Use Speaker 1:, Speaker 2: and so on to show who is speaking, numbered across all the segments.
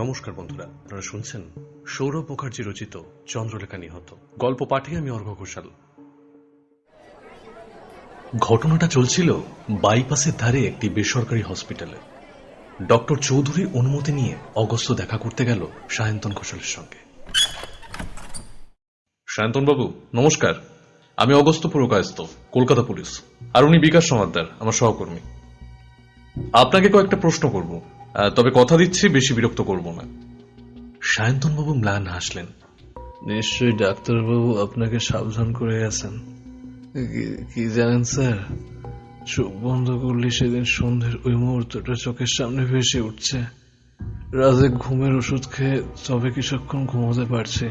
Speaker 1: নমস্কার বন্ধুরা, আপনারা শুনছেন সৌরভ মুখার্জি রচিত চন্দ্রলেখা নিহত। গল্প পাঠে আমি অর্ঘ্য ঘোষাল। ঘটনাটা চলছিল বাইপাসের ধারে একটি বেসরকারি হসপিটালে। ডক্টর চৌধুরীর অনুমতি নিয়ে অগস্ত্য দেখা করতে গেল সায়ন্তন ঘোষালের সঙ্গে। সায়ন্তন বাবু নমস্কার, আমি অগস্ত্য পুরকায়স্থ, কলকাতা পুলিশ, আর উনি বিকাশ সমাদ্দার, আমার সহকর্মী। আপনাকে কয়েকটা প্রশ্ন করব, তবে কথা দিচ্ছি বেশি বিরক্ত করব না। সায়ন্তনবাবু ম্লান হাসলেন।
Speaker 2: নিশ্চয়ই ডাক্তারবাবু আপনাকে সাবধান করে গেছেন। কি জানেন স্যার, চোখ বন্ধ করলে সেদিন সন্ধ্যের ওই মুহূর্তটা চোখের সামনে ভেসে উঠছে। রাতে ঘুমের ওষুধ খেয়ে তবে কিছুক্ষণ ঘুমোতে পারছি,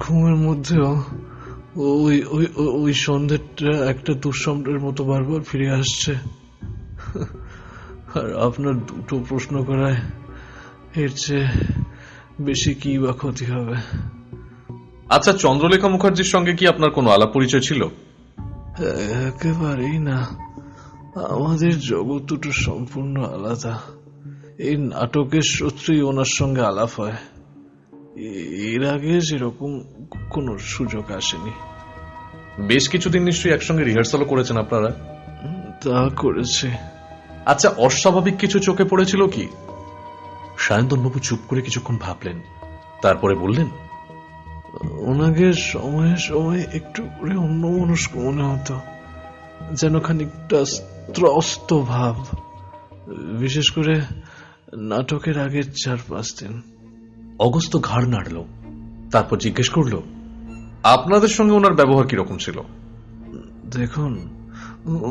Speaker 2: ঘুমের মধ্যেও ওই ওই ওই সন্ধ্যেটা একটা দুঃস্বপ্নের মতো বারবার ফিরে আসছে। আর আপনার দুটো প্রশ্ন করায় এর চেয়ে বেশি কি বা ক্ষতি হবে?
Speaker 1: আচ্ছা, চন্দ্রলেখা মুখার্জির সঙ্গে কি আপনার কোনো আলাপ পরিচয় ছিল?
Speaker 2: একেবারেই না, আমাদের জগৎ দুটো সম্পূর্ণ আলাদা। এই নাটকের সূত্রেই ওনার সঙ্গে আলাপ হয়, এর আগে সেরকম কোনো সুযোগ আসেনি।
Speaker 1: বেশ কিছুদিন নিশ্চয়ই একসঙ্গে রিহার্সালও করেছেন আপনারা?
Speaker 2: তা করেছে।
Speaker 1: আচ্ছা, অস্বাভাবিক কিছু চোখে পড়েছিল কি? সায়ন্তনবাবু চুপ করে কিছুক্ষণ ভাবলেন, তারপরে বললেন,
Speaker 2: ওনাকে সময়ে সময়ে একটু করে অন্যমনস্ক মনে হতো, যেন খানিকটা ত্রস্ত ভাব, বিশেষ করে নাটকের আগের 4-5 দিন।
Speaker 1: অগস্ত্য ঘাড় নাড়ল, তারপর জিজ্ঞেস করল, আপনাদের সঙ্গে ওনার ব্যবহার কিরকম ছিল?
Speaker 2: দেখুন,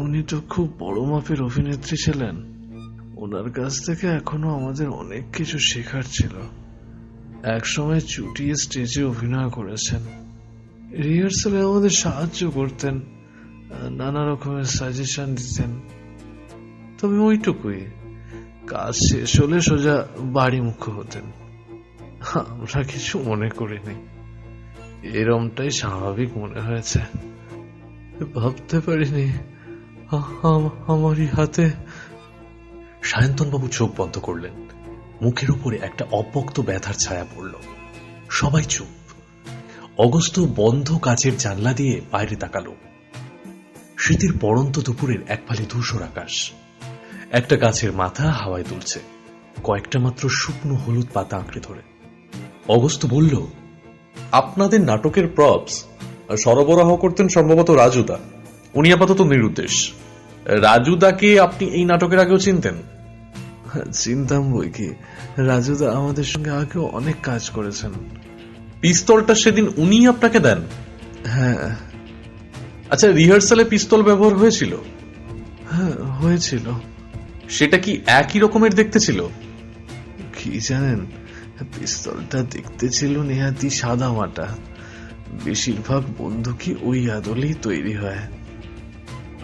Speaker 2: উনি তো খুব বড় মাপের অভিনেত্রী ছিলেন, ওনার কাছ থেকে এখনো আমাদের অনেক কিছু শেখার ছিল। একসময় চুটিয়ে স্টেজে অভিনয় করেছেন, রিহার্সালে আমাদের সাহায্য করতেন, নানা রকমের সাজেশন দিতেন। তবে ওইটুকুই, কাজ শেষ হলে সোজা বাড়ি মুখ হতেন। আমরা কিছু মনে করিনি, এরমটাই স্বাভাবিক মনে হয়েছে। ভাবতে পারিনি আমারই হাতে।
Speaker 1: সায়ন্তনবাবু চোখ বন্ধ করলেন, মুখের উপরে একটা অব্যক্ত ব্যথার ছায়া পড়ল। সবাই চুপ। অগস্ত্য বন্ধ কাচের জানলা দিয়ে বাইরে তাকালো। শীতের পড়ন্ত দুপুরের এক ফালি ধূসর আকাশ, একটা গাছের মাথা হাওয়ায় দুলছে, কয়েকটা মাত্র শুকনো হলুদ পাতা আঁকড়ে ধরে। অগস্ত্য বলল, আপনাদের নাটকের প্রপস সরবরাহ করতেন সম্ভবত রাজুদা। উনি আপাতত নিরুদ্দেশ। রাজুদাকে আপনি এই নাটকের আগেও চিনতেন?
Speaker 2: চিনতাম বই কি, রাজুদা আমাদের সঙ্গে আগেও অনেক কাজ করেছেন।
Speaker 1: পিস্তলটা সেদিন উনি আপনাকে দেন?
Speaker 2: হ্যাঁ।
Speaker 1: আচ্ছা, রিহার্সালে পিস্তল ব্যবহার হয়েছিল?
Speaker 2: হ্যাঁ, হয়েছিল।
Speaker 1: সেটা কি একই রকমের দেখতে ছিল?
Speaker 2: কি জানেন, পিস্তলটা দেখতে ছিল নেহাতি সাদা মাটা। বেশিরভাগ বন্দুকই ওই আদলেই তৈরি হয়।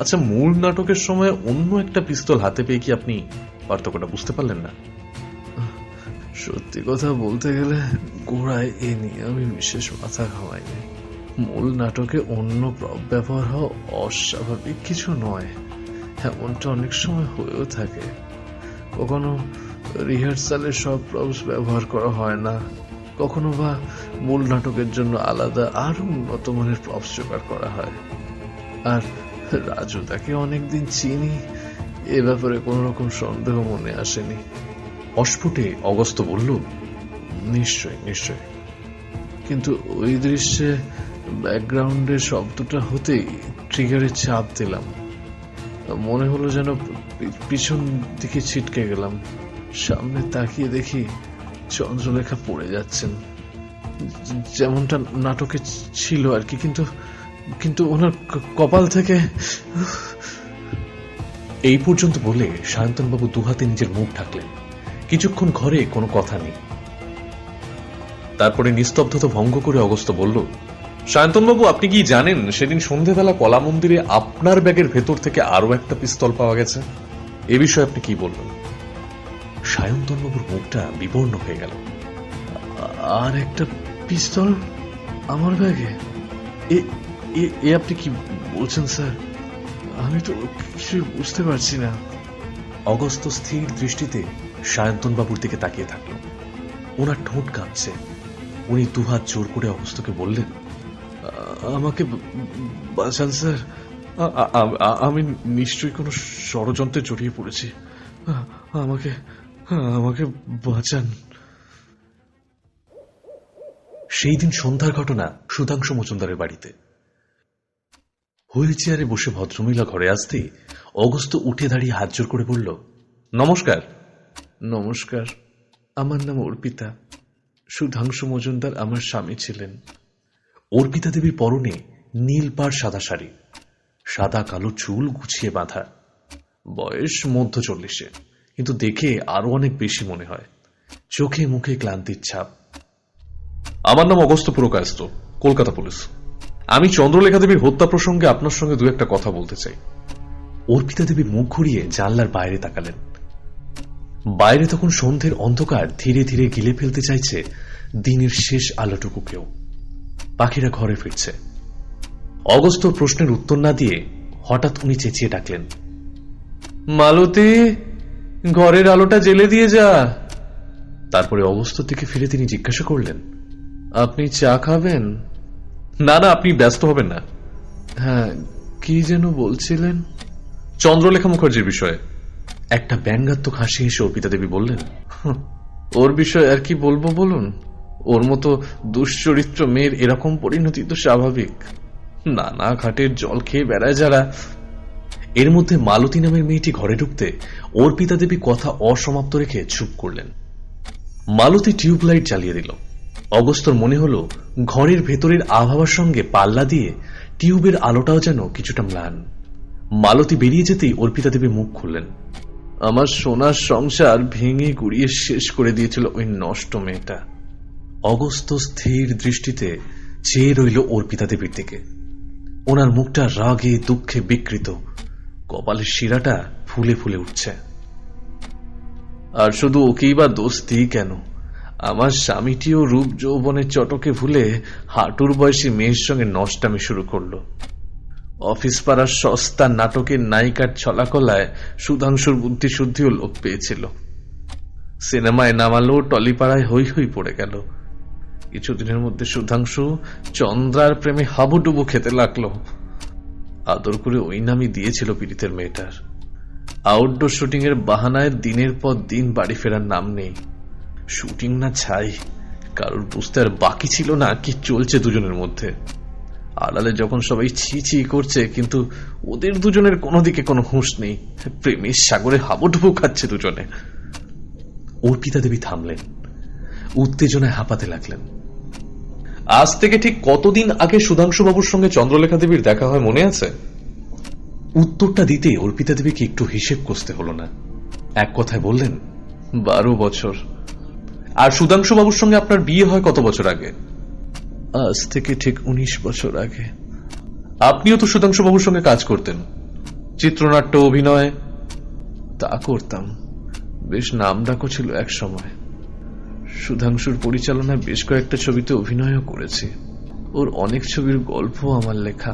Speaker 1: আচ্ছা, মূল নাটকের সময় অন্য একটা পিস্তল হাতে পেয়ে কি আপনি পার্থক্যটা বুঝতে পারলেন না?
Speaker 2: সত্যি কথা বলতে গেলে গোড়ায় এ নিয়ে আমি বিশেষ মাথা ঘামাইনি। মূল নাটকে অন্য প্রপ ব্যবহার হওয়া অস্বাভাবিক কিছু নয়, এমনটা অনেক সময় হয়েও থাকে। কখনো রিহার্সালে সব প্রপস ব্যবহার করা হয় না, কখনো বা মূল নাটকের জন্য আলাদা আরো উন্নত মানের প্রপস জোগাড় করা হয়। আর রাজুদাকে অনেকদিন চিনি, এ ব্যাপারে কোন রকম সন্দেহ মনে আসেনি।
Speaker 1: অস্ফুটে অগস্ত্য বলল,
Speaker 2: নিশ্চয় নিশ্চয়। কিন্তু ওই দৃশ্যে ব্যাকগ্রাউন্ডের শব্দটা হতেই ট্রিগারে চাপ দিলাম, মনে হলো যেন পিছন দিকে ছিটকে গেলাম। সামনে তাকিয়ে দেখি চন্দ্রলেখা পড়ে যাচ্ছেন, যেমনটা নাটকে ছিল আর কি, কিন্তু কিন্তু ওনার কপাল থেকে।
Speaker 1: এই পর্যন্ত বলে সায়ন্তনবাবু দুহাতে নিজের মুখ ঢাকলেন। কিছুক্ষণ ঘরে কোনো কথা নেই। তারপরে নিস্তব্ধতা ভঙ্গ করে অগস্ত্য বলল, সায়ন্তনবাবু, আপনি কি জানেন সেদিন সন্ধেবেলা কলা মন্দিরে আপনার ব্যাগের ভেতর থেকে আরো একটা পিস্তল পাওয়া গেছে? এ বিষয়ে আপনি কি বলবেন? সায়ন্তনবাবুর মুখটা বিবর্ণ হয়ে গেল।
Speaker 2: আর একটা পিস্তল আমার ব্যাগে? এ আপনি কি বলছেন স্যার? আমি তো কিছু বুঝতে পারছি না।
Speaker 1: অগস্ত্য স্থির দৃষ্টিতে সায়ন্তন বাবুর দিকে তাকিয়ে থাকলো। ওনার ঠোঁট কাঁপছে। উনি দুহাত জোর করে অগস্ত্যকে বললেন,
Speaker 2: আমাকে বাঁচান স্যার। আমি নিশ্চয়ই কোনো ষড়যন্ত্রে জড়িয়ে পড়েছি। আমাকে আমাকে বাঁচান।
Speaker 1: সেই দিন সন্ধ্যার ঘটনা সুধাংশু মজুমদারের বাড়িতে। হুইল চেয়ারে বসে ভদ্রমহিলা ঘরে আসতেই অগস্ত্য উঠে দাঁড়িয়ে হাত জোর করে বলল, নমস্কার।
Speaker 2: নমস্কার, আমার নাম অর্পিতা। সুধাংশু মজুমদার আমার স্বামী ছিলেন।
Speaker 1: অর্পিতা দেবীর পরনে নীল পাড় সাদা শাড়ি, সাদা কালো চুল গুছিয়ে বাঁধা। বয়স মধ্য 40-এ, কিন্তু দেখে আরো অনেক বেশি মনে হয়। চোখে মুখে ক্লান্তির ছাপ। আমার নাম অগস্ত্য পুরকায়স্থ, কলকাতা পুলিশ। আমি চন্দ্রলেখা দেবীর হত্যা প্রসঙ্গে আপনার সঙ্গে দু একটা কথা বলতে চাই। অর্পিতা দেবী মুখ ঘুরিয়ে জানলার বাইরে তাকালেন। বাইরে তখন সন্ধ্যের অন্ধকার ধীরে ধীরে গিলে ফেলতে চাইছে দিনের শেষ আলোটুকুকেও। পাখিরা ঘরে ফিরছে। অগস্ত্যর প্রশ্নের উত্তর না দিয়ে হঠাৎ উনি চেঁচিয়ে ডাকলেন, মালতী, ঘরের আলোটা জ্বেলে দিয়ে যা। তারপরে অগস্ত্যর দিকে ফিরে তিনি জিজ্ঞাসা করলেন,
Speaker 2: আপনি চা খাবেন?
Speaker 1: না না, আপনি ব্যস্ত হবেন না।
Speaker 2: হ্যাঁ, কি যেন বলছিলেন?
Speaker 1: চন্দ্রলেখা মুখার্জির বিষয়ে। একটা ব্যঙ্গাত্মক হাসি হেসে অর্পিতা দেবী বললেন,
Speaker 2: ওর বিষয় আর কি বলবো বলুন? ওর মতো দুশ্চরিত্র মেয়ের এরকম পরিণতি তো স্বাভাবিক। নানা ঘাটের জল খেয়ে বেড়ায় যারা।
Speaker 1: এর মধ্যে মালতী নামের মেয়েটি ঘরে ঢুকতে অর্পিতা দেবী কথা অসমাপ্ত রেখে চুপ করলেন। মালতী টিউবলাইট জ্বালিয়ে দিল। অগস্ত্যর মনে হলো ঘরের ভেতরের আবহাওয়ার সঙ্গে পাল্লা দিয়ে টিউবের আলোটাও যেন কিছুটা ম্লান। মালতী বেরিয়ে যেতেই অর্পিতা দেবী মুখ খুললেন।
Speaker 2: আমার সোনার সংসার ভেঙে গুড়িয়ে শেষ করে দিয়েছিল ওই নষ্ট মেয়েটা।
Speaker 1: অগস্ত্য স্থির দৃষ্টিতে চেয়ে রইল অর্পিতা দেবীর দিকে। ওনার মুখটা রাগে দুঃখে বিকৃত, কপালের শিরাটা ফুলে ফুলে উঠছে।
Speaker 2: আর শুধু ওকেই বা দোষ দিই কেন? আমার স্বামীটিও রূপ যৌবনের চটকে ভুলে হাঁটুর বয়সী মেয়ের সঙ্গে নষ্টামি শুরু করলো। অফিস পাড়ার সস্তা নাটকের নায়িকার ছলাকলায় সুধাংশুর বুদ্ধিশুদ্ধিও লোপ পেয়েছিল। সিনেমায় নামালো, টলিপাড়ায় হই হই পড়ে গেল। কিছুদিনের মধ্যে সুধাংশু চন্দ্রার প্রেমে হাবুডুবু খেতে লাগলো। আদর করে ওই নামই দিয়েছিল পীড়িতের মেয়েটার। আউটডোর শুটিং এর বাহানায় দিনের পর দিন বাড়ি ফেরার নাম নেই। শুটিং না ছাই, কারোর বুঝতে আর বাকি ছিল না কি চলছে দুজনের মধ্যে। আড়ালে যখন সবাই ছি ছি করছে, কিন্তু ওদের দুজনের কোনো দিকে কোনো হুঁশ নেই। প্রেমের সাগরে হাবুডুবু খাচ্ছে দুজনে।
Speaker 1: অর্পিতা দেবী থামলেন, উত্তেজনায় হাঁপাতে লাগলেন। আজ থেকে ঠিক কতদিন আগে সুধাংশু বাবুর সঙ্গে চন্দ্রলেখা দেবীর দেখা হয় মনে আছে? উত্তরটা দিতে অর্পিতা দেবীকে একটু হিসেব কষতে হলো না। এক কথায় বললেন,
Speaker 2: 12 বছর।
Speaker 1: আর সুধাংশু বাবুর সঙ্গে আপনার বিয়ে হয় কত বছর আগে?
Speaker 2: আজ থেকে ঠিক 19 বছর আগে।
Speaker 1: আপনিও তো সুধাংশু বাবুর সঙ্গে কাজ করতেন, চিত্রনাট্য, অভিনয়।
Speaker 2: তা করতাম, বেশ নামডাকও ছিল এক সময়। সুধাংশুর পরিচালনায় বেশ কয়েকটা ছবিতে অভিনয়ও করেছি। ওর অনেক ছবির গল্প আমার লেখা।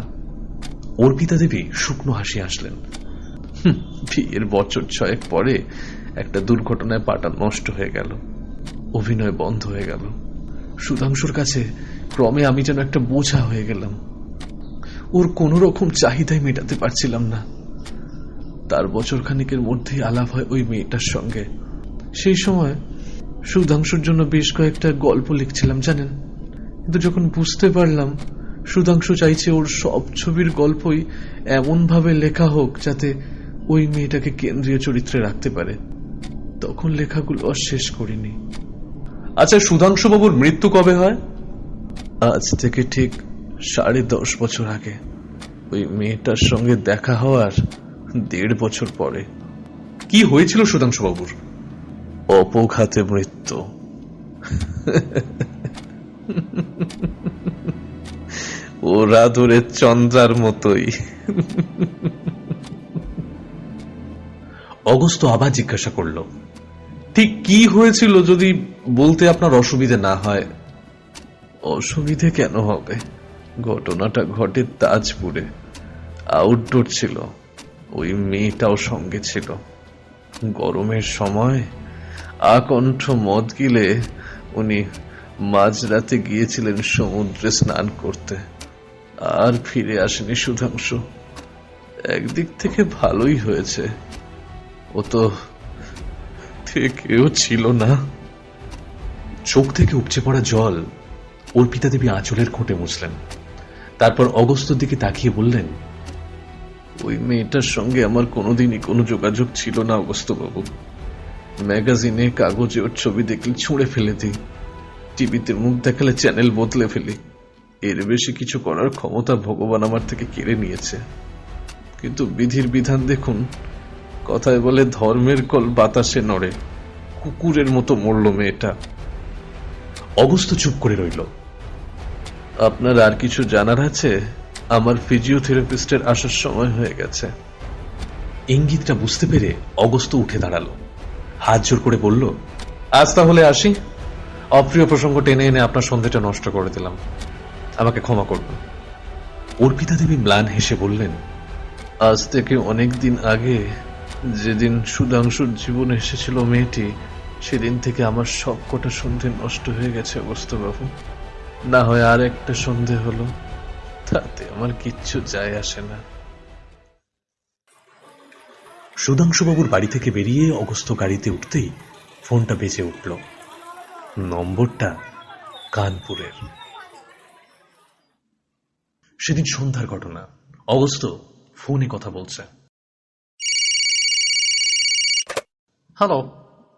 Speaker 1: অর্পিতা দেবী শুকনো হাসি হাসলেন।
Speaker 2: বিয়ের বছর 6 পরে একটা দুর্ঘটনায় পাটা নষ্ট হয়ে গেল, অভিনয় বন্ধ হয়ে গেল। সুধাংশুর কাছে ক্রমে আমি যেন একটা বোঝা হয়ে গেলাম। ওর কোনো রকম চাহিদাই মেটাতে পারছিলাম না। তার বছরখানিকের মধ্যেই আলাপ হয় ওই মেয়েটার সঙ্গে। সেই সময় সুধাংশুর জন্য বেশ কয়েকটা গল্প লিখছিলাম জানেন। কিন্তু যখন বুঝতে পারলাম সুধাংশু চাইছে ওর সব ছবির গল্পই এমন ভাবে লেখা হোক যাতে ওই মেয়েটাকে কেন্দ্রীয় চরিত্রে রাখতে পারে, তখন লেখাগুলো আর শেষ করিনি।
Speaker 1: আচ্ছা, সুধাংশু বাবুর মৃত্যু কবে হয়?
Speaker 2: আজ থেকে ঠিক 10.5 বছর আগে। ওই মেয়েটার সঙ্গে দেখা হওয়ার 1.5 বছর পরে।
Speaker 1: কি হয়েছিল সুধাংশু বাবুর?
Speaker 2: অপঘাতে মৃত্যু। ওরা ধরে চন্দ্রার মতোই।
Speaker 1: অগস্ত্য আবার জিজ্ঞাসা করল, ঠিক কি হয়েছিল যদি বলতে আপনার অসুবিধে না হয়?
Speaker 2: অসুবিধে কেন হবে? ঘটনাটা ঘটে তাজপুরে। আউটডোর ছিল, ওই মেয়েটাও সঙ্গে ছিল। গরমের সময় আকণ্ঠ মদ গিলে উনি মাঝরাতে গিয়েছিলেন সমুদ্রে স্নান করতে, আর ফিরে আসেনি সুধাংশু। একদিক থেকে ভালোই হয়েছে, ও তো থেকেও ছিল না।
Speaker 1: চোখ থেকে উপচে পড়া জল অর্পিতা দেবী আঁচলের খোঁটে মুছলেন। তারপর অগস্ত্যর দিকে তাকিয়ে বললেন,
Speaker 2: ওই মেয়েটার সঙ্গে আমার কোনোদিনই কোনো যোগাযোগ ছিল না অগস্ত্যবাবু। ম্যাগাজিনে কাগজে ওর ছবি দেখলে ছুঁড়ে ফেলে দিই, টিভিতে মুখ দেখালে চ্যানেল বদলে ফেলি। এর বেশি কিছু করার ক্ষমতা ভগবান আমার থেকে কেড়ে নিয়েছে। কিন্তু বিধির বিধান দেখুন, কথায় বলে ধর্মের কল বাতাসে নড়ে, কুকুরের মতো মরল মেয়েটা।
Speaker 1: অগস্ত্য চুপ করে রইল।
Speaker 2: আপনার আর কিছু জানার আছে? আমার ফিজিওথেরাপিস্টের আসার সময় হয়ে গেছে।
Speaker 1: ইঙ্গিতটা বুঝতে পেরে অগস্ত্য উঠে দাঁড়ালো, হাত জোর করে বলল, আজ তাহলে আসি। অপ্রিয় প্রসঙ্গ টেনে এনে আপনার সন্ধ্যাটা নষ্ট করে দিলাম, আমাকে ক্ষমা করবেন। অর্পিতা দেবী ম্লান হেসে বললেন,
Speaker 2: আজ থেকে অনেক দিন আগে যেদিন সুধাংশুর জীবনে এসেছিল মেয়েটি, সেদিন থেকে আমার সব কটা সন্ধে নষ্ট হয়ে গেছে অগস্ত্যবাবু। না হয় আর একটা সন্ধে হলো, তাতে আমার কিচ্ছু যায় আসে না।
Speaker 1: সুধাংশুবাবুর বাড়ি থেকে বেরিয়ে অগস্ত্য গাড়িতে উঠতেই ফোনটা বেজে উঠল। নম্বরটা কানপুরের। সেদিন সন্ধ্যার ঘটনা। অগস্ত্য ফোনে কথা বলছে। Hello,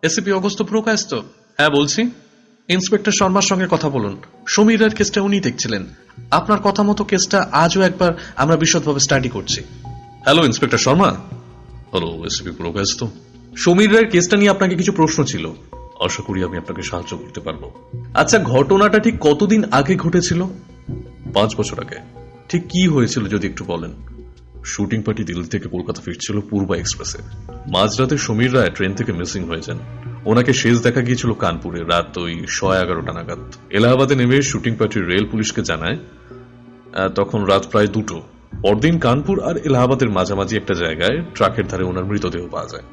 Speaker 1: ACP Agastya Purkayastha? হ্যাঁ বলছি। ইন্সপেক্টর শর্মার সঙ্গে কথা বলুন। সমীর রায়ের কেসটা উনি দেখছিলেন। আপনার কথা মতো কেসটা আজও একবার আমরা বিশদভাবে স্টাডি করছি। Hello inspector Sharma. Hello ACP Purkayastha. Samir রায়ের কেসটা নিয়ে আপনাকে কিছু প্রশ্ন ছিল, আশা করি আমি আপনাকে সাহায্য করতে পারবো। আচ্ছা, ঘটনাটা ঠিক কতদিন আগে ঘটেছিল? 5 বছর আগে। ঠিক কি হয়েছিল যদি একটু বলেন? শুটিং পার্টি দিল্লি থেকে কলকাতা ফিরছিল পূর্বা এক্সপ্রেসে। মাঝরাতে সমীর রায় ট্রেন থেকে মিসিং হয়ে যান। ওনাকে শেষ দেখা গিয়েছিল কানপুরে রাত ওই 11:30 নাগাদ। এলাহাবাদে নেমে শুটিং পার্টির রেল পুলিশকে জানায়, তখন রাত প্রায় 2টো। পরদিন কানপুর আর এলাহাবাদের মাঝামাঝি একটা জায়গায় ট্রাকের ধারে ওনার মৃতদেহ পাওয়া যায়।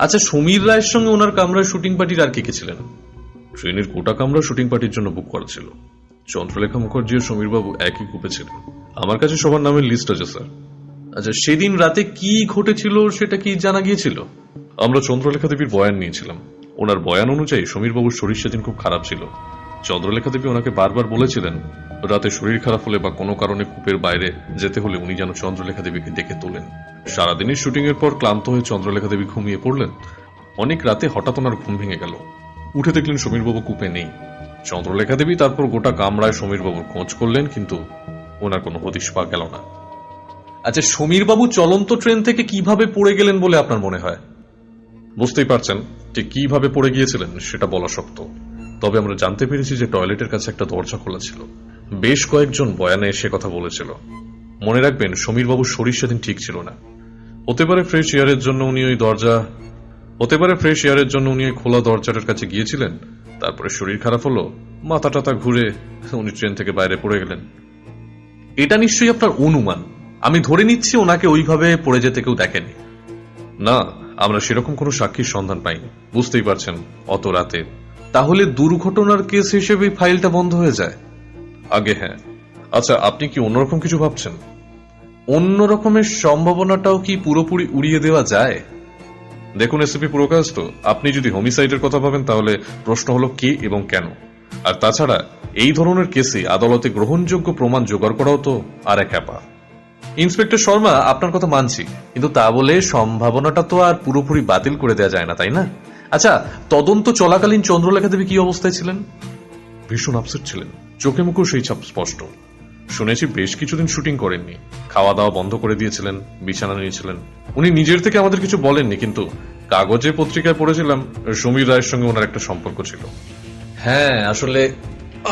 Speaker 1: আচ্ছা, সমীর রায়ের সঙ্গে ওনার কামরায় শুটিং পার্টির আর কে কে ছিলেন? ট্রেনের গোটা কামরা শুটিং পার্টির জন্য বুক করা ছিল। চন্দ্রলেখা মুখার্জি ও সমীরবাবু একই গ্রুপে ছিলেন। আমার কাছে সবার নামের লিস্ট আছে স্যার। আচ্ছা, সেদিন রাতে কি ঘটেছিল সেটা কি জানা গিয়েছিল? আমরা চন্দ্রলেখা দেবীর বয়ান নিয়েছিলাম। ওনার বয়ান অনুযায়ী সমীরবাবুর শরীর সেদিন খুব খারাপ ছিল। চন্দ্রলেখা দেবী ওনাকে বারবার বলেছিলেন রাতে শরীর খারাপ হলে বা কোনো কারণে কূপের বাইরে যেতে হলে উনি যেন চন্দ্রলেখা দেবীকে ডেকে তোলেন। সারাদিনের শুটিং এর পর ক্লান্ত হয়ে চন্দ্রলেখা দেবী ঘুমিয়ে পড়লেন। অনেক রাতে হঠাৎ ওনার ঘুম ভেঙে গেল। উঠে দেখলেন সমীরবাবু কূপে নেই। চন্দ্রলেখা দেবী তারপর গোটা কামরায় সমীরবাবুর খোঁজ করলেন, কিন্তু ওনার কোনো হদিশ পাওয়া গেল না। আচ্ছা, সমীরবাবু চলন্ত ট্রেন থেকে কিভাবে পড়ে গেলেন বলে আপনার মনে হয়? বুঝতেই পারছেন যে কিভাবে পড়ে গিয়েছিলেন সেটা বলা শক্ত। তবে আমরা জানতে পেরেছি যে টয়লেটের কাছে একটা দরজা খোলা ছিল। বেশ কয়েকজন বয়ানে সে কথা বলেছিল। মনে রাখবেন, সমীরবাবুর শরীর সেদিন ঠিক ছিল না। হতে পারে ফ্রেশ এয়ারের জন্য উনি ওই খোলা দরজাটার কাছে গিয়েছিলেন। তারপরে শরীর খারাপ হলো, মাথা টাথা ঘুরে উনি ট্রেন থেকে বাইরে পড়ে গেলেন। এটা নিশ্চয়ই আপনার অনুমান। আমি ধরে নিচ্ছি ওনাকে ওইভাবে পড়ে যেতে কেউ দেখেনি। না, আমরা সেরকম কোনো সাক্ষীর সন্ধান পাইনি। বুঝতেই পারছেন, অত রাতে। তাহলে দুর্ঘটনার কেস হিসেবে ফাইলটা বন্ধ হয়ে যায়? আগে হ্যাঁ। আচ্ছা, আপনি কি অন্যরকম কিছু ভাবছেন? অন্য রকমের সম্ভাবনাটাও কি পুরোপুরি উড়িয়ে দেওয়া যায়? দেখুন এসিপি পুরকায়স্থ, আপনি যদি হোমিসাইডের কথা ভাবেন তাহলে প্রশ্ন হলো কে এবং কেন। আর তাছাড়া এই ধরনের কেসে আদালতে গ্রহণযোগ্য প্রমাণ জোগাড় করাও তো আর এক হ্যাপা। ইন্সপেক্টর শর্মা, আপনার কথা মানছি, কিন্তু তা বলে সম্ভাবনাটা তো আর পুরোপুরি বাতিল করে দেওয়া যায় না, তাই না? আচ্ছা, তদন্ত চলাকালীন চন্দ্রলেখা দেবী কি অবস্থায় ছিলেন? ভীষণ আপসেট ছিলেন, চোখে মুখেও সেই ছাপ স্পষ্ট। শুনেছি বেশ কিছুদিন শুটিং করেননি, খাওয়া দাওয়া বন্ধ করে দিয়েছিলেন, বিছানা নিয়েছিলেন। উনি নিজের থেকে আমাদের কিছু বলেননি, কিন্তু কাগজে পত্রিকায় পড়েছিলাম সমীর রায়ের সঙ্গে ওনার একটা সম্পর্ক ছিল। হ্যাঁ, আসলে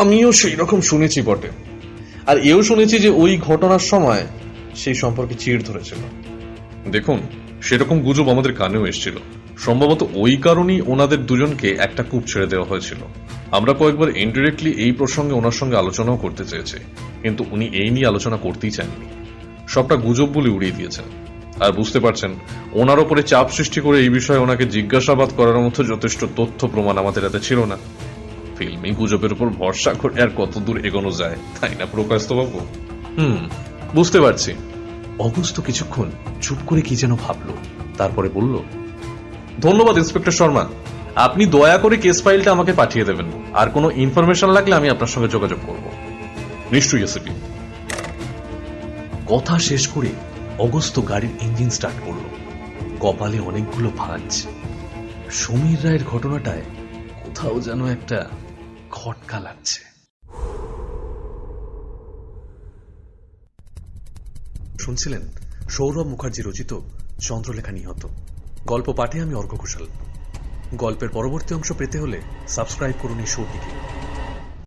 Speaker 1: আমিও সেই রকম শুনেছি বটে। আর এও শুনেছি যে ওই ঘটনার সময় সেই সম্পর্কে চিড় ধরেছিল। দেখুন, সেরকম গুজব আমাদের কানেও এসেছিল। সম্ভবত ওই কারণেই ওনাদের দুজনকে একটা কূপ ছেড়ে দেওয়া হয়েছিল। আমরা কয়েকবার ইনডিরেক্টলি এই প্রসঙ্গে ওনার সঙ্গে আলোচনাও করতে চেয়েছি, কিন্তু উনি এই নিয়ে আলোচনা করতেই চাননি। সবটা গুজব বলে উড়িয়ে দিয়েছেন।
Speaker 2: আর বুঝতে পারছেন, ওনার ওপরে চাপ সৃষ্টি করে এই বিষয়ে ওনাকে জিজ্ঞাসাবাদ করার মতো যথেষ্ট তথ্য প্রমাণ আমাদের হাতে ছিল না। ফিল্মি গুজবের উপর ভরসা করে আর কত দূর এগোনো যায়, তাই না প্রকাশবাবু? বুঝতে পারছি।
Speaker 1: অগস্ত কিছুক্ষণ চুপ করে কি যেন ভাবল, তারপরে বলল,
Speaker 2: ধন্যবাদ ইন্সপেক্টর শর্মা, আপনি দয়া করে কেস ফাইলটা আমাকে পাঠিয়ে দেবেন। আর কোনো ইনফরমেশন লাগলে আমি আপনার সঙ্গে যোগাযোগ করব। নিশ্চয়ই এসিপি।
Speaker 1: কথা শেষ করে অগস্ত গাড়ির ইঞ্জিন স্টার্ট করল। কপালে অনেকগুলো ভাঁজ। সমীর রায়ের ঘটনাটায় কোথাও যেন একটা খটকা লাগছে। শুনছিলেন সৌরভ মুখার্জি রচিত চন্দ্রলেখা নিহত। গল্প পাঠে আমি অর্ক ঘোষাল। গল্পের পরবর্তী অংশ পেতে হলে সাবস্ক্রাইব করুন এই শোটিকে।